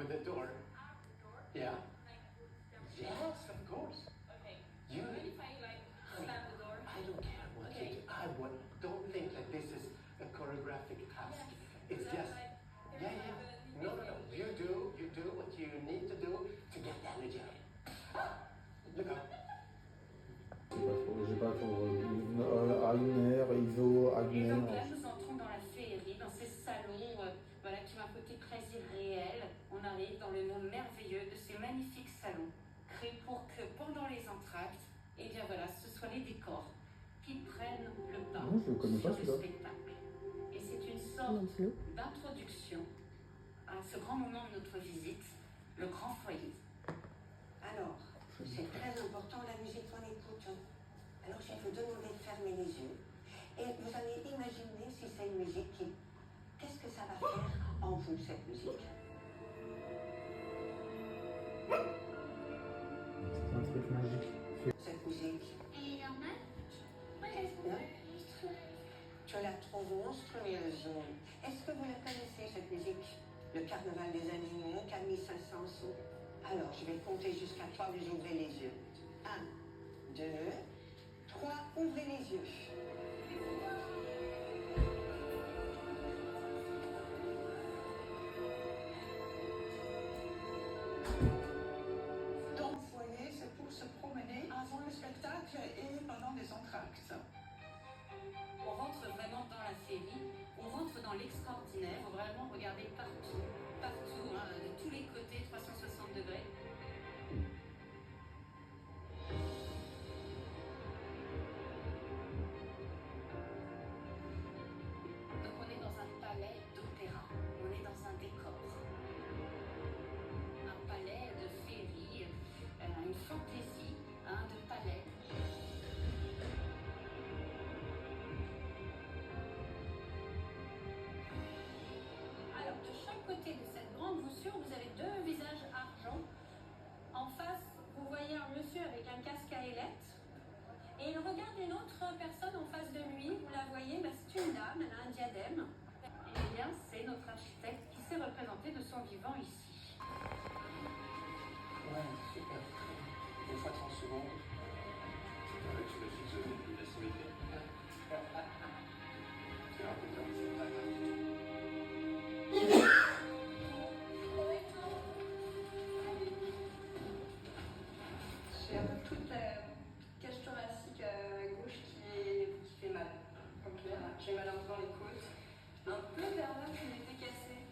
with the door. Yeah. Yes, of course. Okay. You. What if I like slam the door? I don't care what Okay. you do. Don't think that this is a choreographic task. It's just. Yeah. No. You do what you need to do to get the energy out. Look out. J'ai pas trop. Agner, Iso, Et Agner. donc là, nous entrons dans la féerie, dans ces salons voilà, qui ont un côté très irréel. On arrive dans le monde merveilleux de ces magnifiques salons, créés pour que pendant les entr'actes, eh bien voilà, ce soit les décors qui prennent le pas Non, je connais pas sur le celui-là. spectacle. Et c'est une sorte d'introduction à ce grand moment de notre visite, le grand foyer. Alors, c'est très important la musique qu'on écoute. Alors, je vais vous demander de fermer les yeux. Et vous allez imaginer si c'est une musique qui... Qu'est-ce que ça va faire en vous, cette musique? C'est un truc magique. Cette musique, Elle est normale? Moi, je la trouve monstrueuse. tu la trouves monstrueuse. Est-ce que vous la connaissez, cette musique? Le carnaval des animaux, Camille Saint-Saëns. Alors, je vais compter jusqu'à 3, vous ouvrez les yeux. 1, 2, 3, ouvrez les yeux. Dans le foyer, c'est pour se promener avant le spectacle et pendant les entr'actes. On rentre vraiment dans la féerie, on rentre dans l'extraordinaire, on va vraiment regarder partout, de tous les côtés, 360 degrés. Donc on est dans un palais d'opéra, on est dans un décor. Un palais de féerie, une fantaisie de palais. Alors, de chaque côté de cette grande voussure, vous avez deux visages argent. En face, vous voyez un monsieur avec un casque à ailettes. Et il regarde une autre personne en face de lui. Vous la voyez, c'est une dame, elle a un diadème. Eh bien, c'est notre architecte qui s'est représenté de son vivant ici. Ouais, super. Une fois 30 secondes. Avec une fixation, la symétrie. C'est un peu comme J'ai un peu toute la cage thoracique à gauche qui fait mal. Ok, j'ai mal un peu dans les côtes. Un peu vers là qui m'était cassé.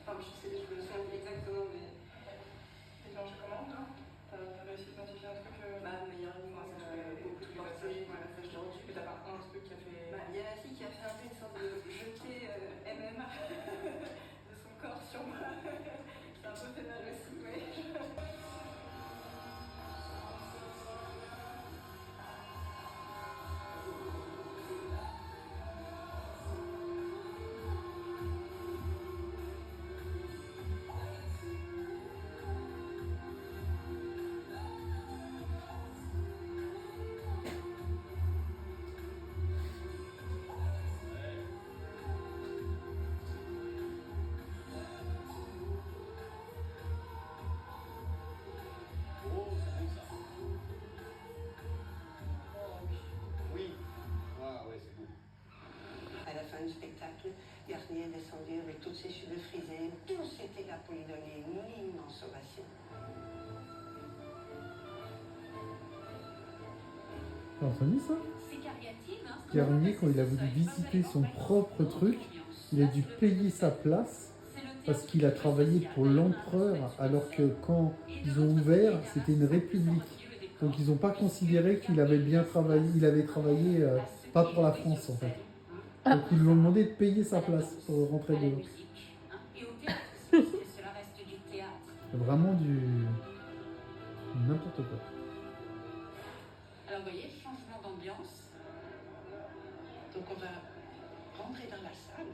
Enfin, je me souviens plus exactement, mais. Et donc, je commande, non? T'as réussi à identifier un truc Ma meilleure amie, un ça truc beaucoup tout de passé, portée. la flèche tordue, mais t'as par contre un truc qui a fait... Il y a la fille qui a fait un peu une sorte de jeté MM de son corps sur moi. Ça a un peu fait mal aussi, oui. Oui. Ah ouais, c'est beau. À la fin du spectacle, Garnier est descendu avec tous ses cheveux frisés. Tous étaient là pour lui donner une immense ovation. T'as entendu ça? C'est Cariatide, hein, Garnier, quand il a voulu visiter son propre truc, il a dû payer sa place parce qu'il a travaillé pour l'empereur, alors que quand ils ont ouvert, c'était une république. Donc ils n'ont pas considéré qu'il avait bien travaillé, il avait travaillé pas pour la France en fait. Donc ils lui ont demandé de payer sa place pour rentrer à la dedans. musique, et au théâtre, parce que cela reste du théâtre. Vraiment du... n'importe quoi. Alors vous voyez, changement d'ambiance. Donc on va rentrer dans la salle.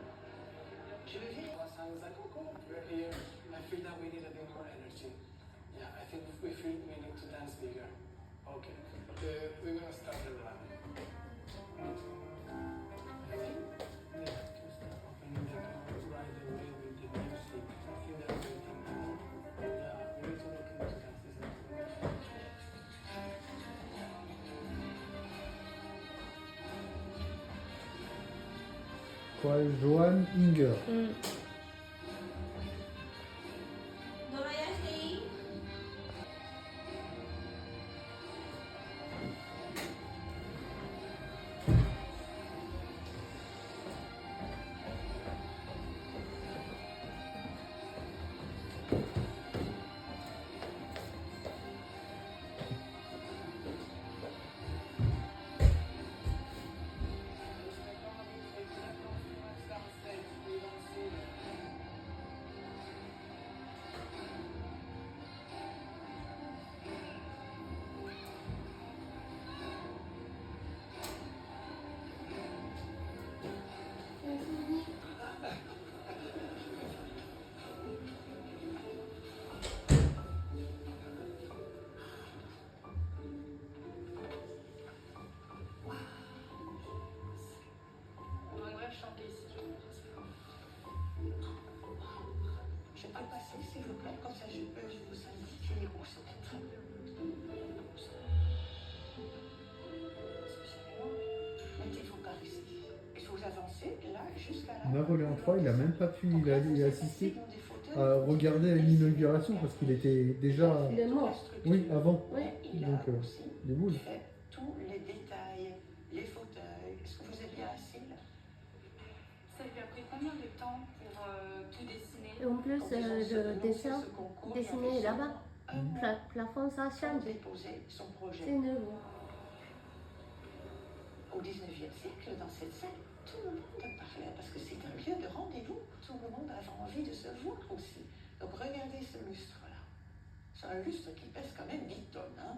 Je vais vérifier. Last time was like, oh cool, we're here. I feel that we need a bit more energy. Yeah, I think we feel we need to dance bigger. Okay. We're gonna start the run. I think they have to start opening the door right away with the music. I think that's everything. quoi, Johan Inger. On aimerait chanter ici, je crois. Je peux passer, s'il vous plaît, comme ça je peux vous indiquer où se mettre. Excusez-moi, mettez-vous par ici. Et vous avancez là jusqu'à là. Napoléon III, il n'a même pas pu y assister à regarder l'inauguration parce qu'il était déjà. Il est mort. Oui, avant. Oui. Donc, les boules. Fait tous les détails, les fauteuils. Est-ce que vous êtes bien assis là? Ça lui a pris combien de temps pour tout dessiner? Et en plus, le dessin dessiné là-bas, plafond, ça change. Déposer son projet. C'est nouveau. Au 19e siècle, dans cette salle, tout le monde parlait parce que c'est un lieu de rendez-vous. Tout le monde avait envie de se voir aussi. Donc regardez ce lustre-là. C'est un lustre qui pèse quand même 10 tonnes. Hein?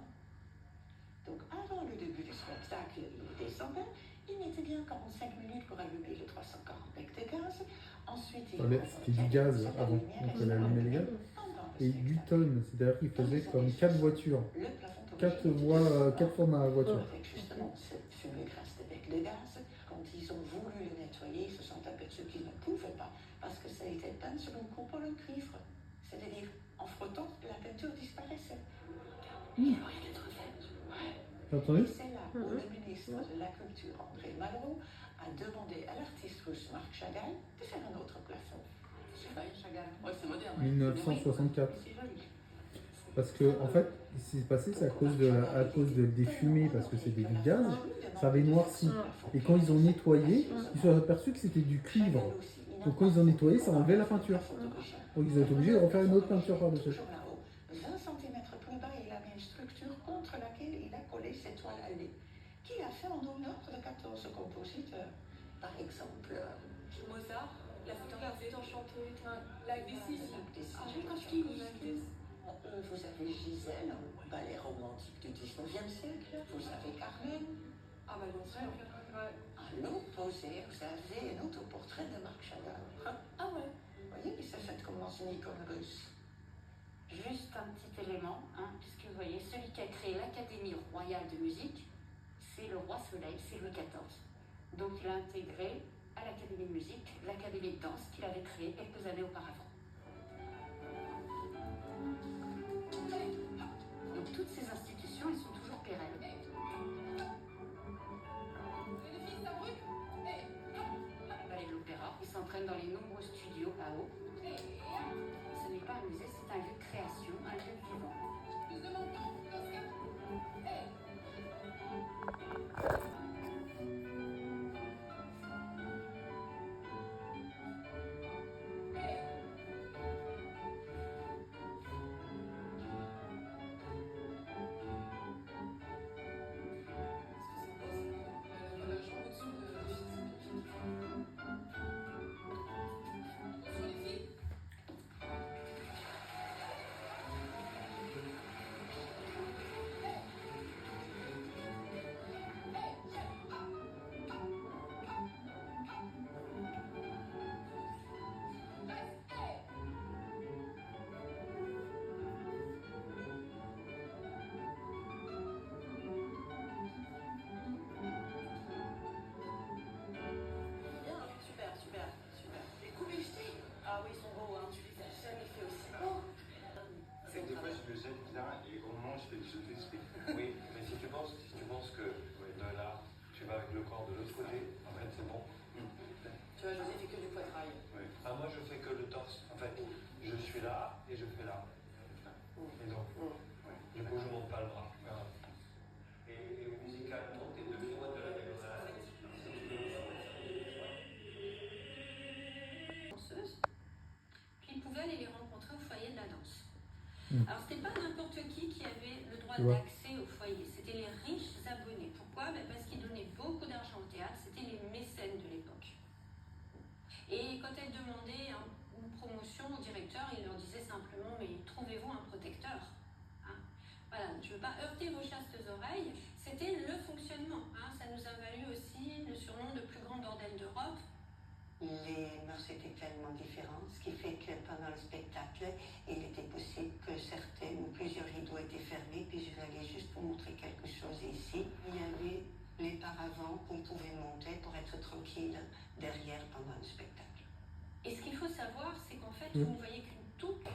Donc avant le début du spectacle, il descendait. Il mettait bien 45 minutes pour allumer le 340 bec de gaz. Ensuite, il C'était du gaz avant, donc on allumait le gaz. Et 8 tonnes, c'est-à-dire qu'il faisait comme 4 voitures. 4 formats à voiture. Avec justement cette fumée grasse de bec de gaz, quand ils ont voulu le nettoyer, ils se sont aperçus qu'ils ne pouvaient pas parce que ça était peint sur une coupole en cuivre. C'est-à-dire, en frottant, la peinture disparaissait. Il n'y a rien d'être fait. T'as entendu? Et c'est là où le ministre de la Culture, André Malraux, a demandé à l'artiste russe Marc Chagall de faire un autre plafond. C'est vrai, Chagall. Ouais, c'est moderne. 1964. C'est joli. Parce que, en fait, ce qui s'est passé, c'est à cause des fumées, parce que c'était du gaz, ça avait noirci. Et quand ils ont nettoyé, ils se sont aperçus que c'était du cuivre. Donc quand ils ont nettoyé, ça enlevait la peinture. Donc ils ont été obligés de refaire une autre peinture par-dessus. Toujours là-haut, 20 cm plus bas, il a mis une structure contre laquelle il a collé ses toiles allées, qu'il a fait en honneur de 14 compositeurs. Par exemple, Mozart, la photographie d'Enchanté, la Bessie. Vous avez Gisèle, un ballet romantique du 19e siècle. Vous avez Carmen. Ah bah non, c'est vrai. À l'opposé, vous avez un autoportrait de Marc Chagall. Ah ouais. Vous voyez, il s'est fait comme dans une icône russe. Juste un petit élément, hein, puisque vous voyez, celui qui a créé l'Académie royale de musique, c'est le roi Soleil, c'est Louis XIV. Donc il a intégré à l'Académie de musique l'Académie de danse qu'il avait créée quelques années auparavant. Donc toutes ces institutions, elles sont toujours pérennes. Le ballet de l'Opéra, il s'entraîne dans les nombreux studios là-haut. Ce n'est pas un musée, c'est un lieu de création, un lieu vivant. moi je fais que le torse. En fait, je suis là et je fais là. Et donc, du coup, je monte pas le bras. Voilà. Et musicalement, t'es de loin de la diagonale. Danseuses. Puis ils pouvaient aller les rencontrer au foyer de la danse. Mm. Alors c'était pas n'importe qui avait le droit Ouais. d'accès au foyer, c'était les riches abonnés. Pourquoi? Parce qu'ils donnaient beaucoup d'argent au théâtre, c'était les mécènes de l'époque. Et quand elles demandaient une promotion au directeur, il leur disait simplement mais trouvez-vous un protecteur. Hein, voilà, je ne veux pas heurter vos chastes oreilles, c'était le fonctionnement. Hein, ça nous a valu aussi le surnom de plus grand bordel d'Europe. Les mœurs étaient tellement différentes, ce qui fait que pendant le spectacle, il était possible que certains ou plusieurs rideaux étaient fermés, puis je vais aller juste pour montrer quelque chose ici. Il y avait les paravents qu'on pouvait monter pour être tranquille derrière pendant le spectacle. Et ce qu'il faut savoir, c'est qu'en fait, vous ne voyez qu'une toute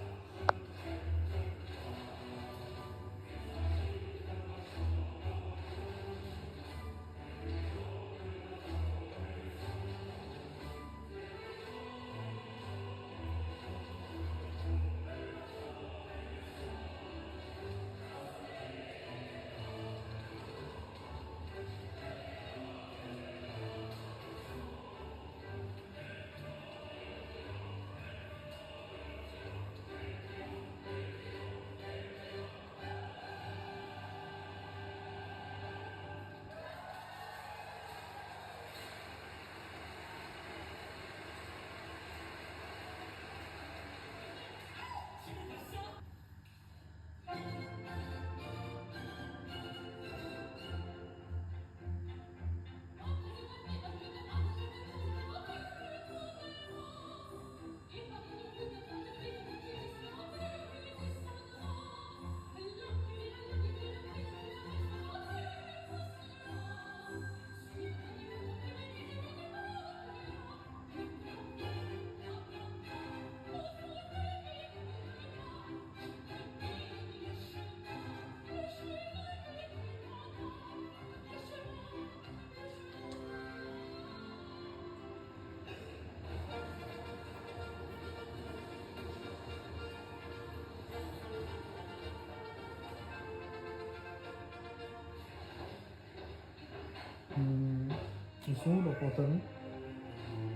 Ils sont où leurs pantalons?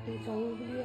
Ils ont oublié.